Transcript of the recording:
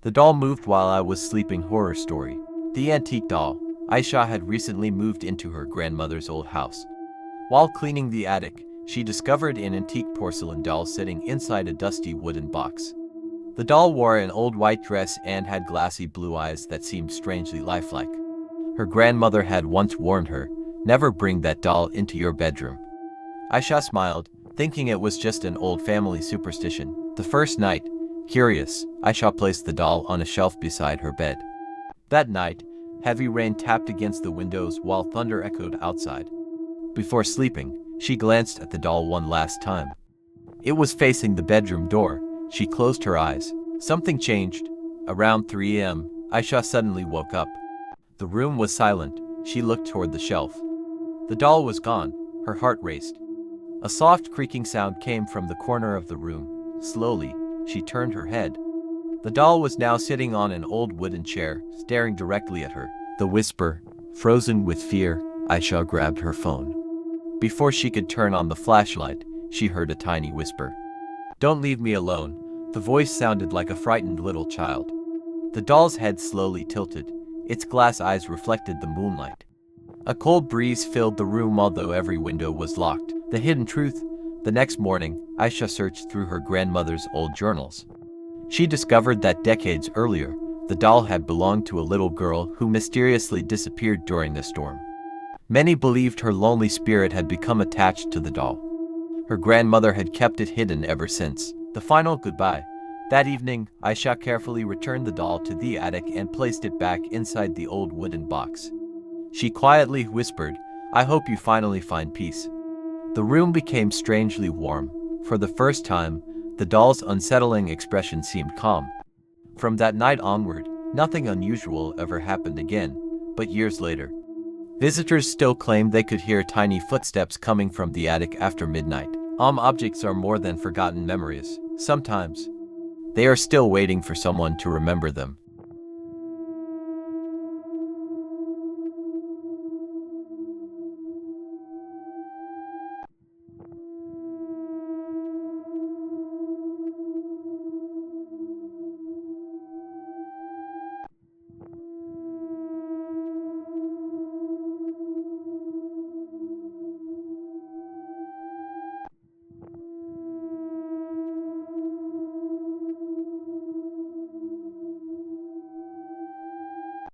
The doll moved while I was sleeping. Horror story. The antique doll. Aisha had recently moved into her grandmother's old house. While cleaning the attic, she discovered an antique porcelain doll sitting inside a dusty wooden box. The doll wore an old white dress and had glassy blue eyes that seemed strangely lifelike. Her grandmother had once warned her, "Never bring that doll into your bedroom." Aisha smiled, thinking it was just an old family superstition. The first night, curious, Aisha placed the doll on a shelf beside her bed. That night, heavy rain tapped against the windows while thunder echoed outside. Before sleeping, she glanced at the doll one last time. It was facing the bedroom door. She closed her eyes. Something changed. Around 3 a.m., Aisha suddenly woke up. The room was silent. She looked toward the shelf. The doll was gone. Her heart raced. A soft creaking sound came from the corner of the room. Slowly, she turned her head. The doll was now sitting on an old wooden chair, staring directly at her. The whisper, frozen with fear, Aisha grabbed her phone. Before she could turn on the flashlight, she heard a tiny whisper. "Don't leave me alone." The voice sounded like a frightened little child. The doll's head slowly tilted. Its glass eyes reflected the moonlight. A cold breeze filled the room although every window was locked. The hidden truth. The next morning, Aisha searched through her grandmother's old journals. She discovered that decades earlier, the doll had belonged to a little girl who mysteriously disappeared during the storm. Many believed her lonely spirit had become attached to the doll. Her grandmother had kept it hidden ever since. The final goodbye. That evening, Aisha carefully returned the doll to the attic and placed it back inside the old wooden box. She quietly whispered, "I hope you finally find peace." The room became strangely warm. For the first time, the doll's unsettling expression seemed calm. From that night onward, nothing unusual ever happened again. But years later, visitors still claimed they could hear tiny footsteps coming from the attic after midnight. Objects are more than forgotten memories. Sometimes, they are still waiting for someone to remember them.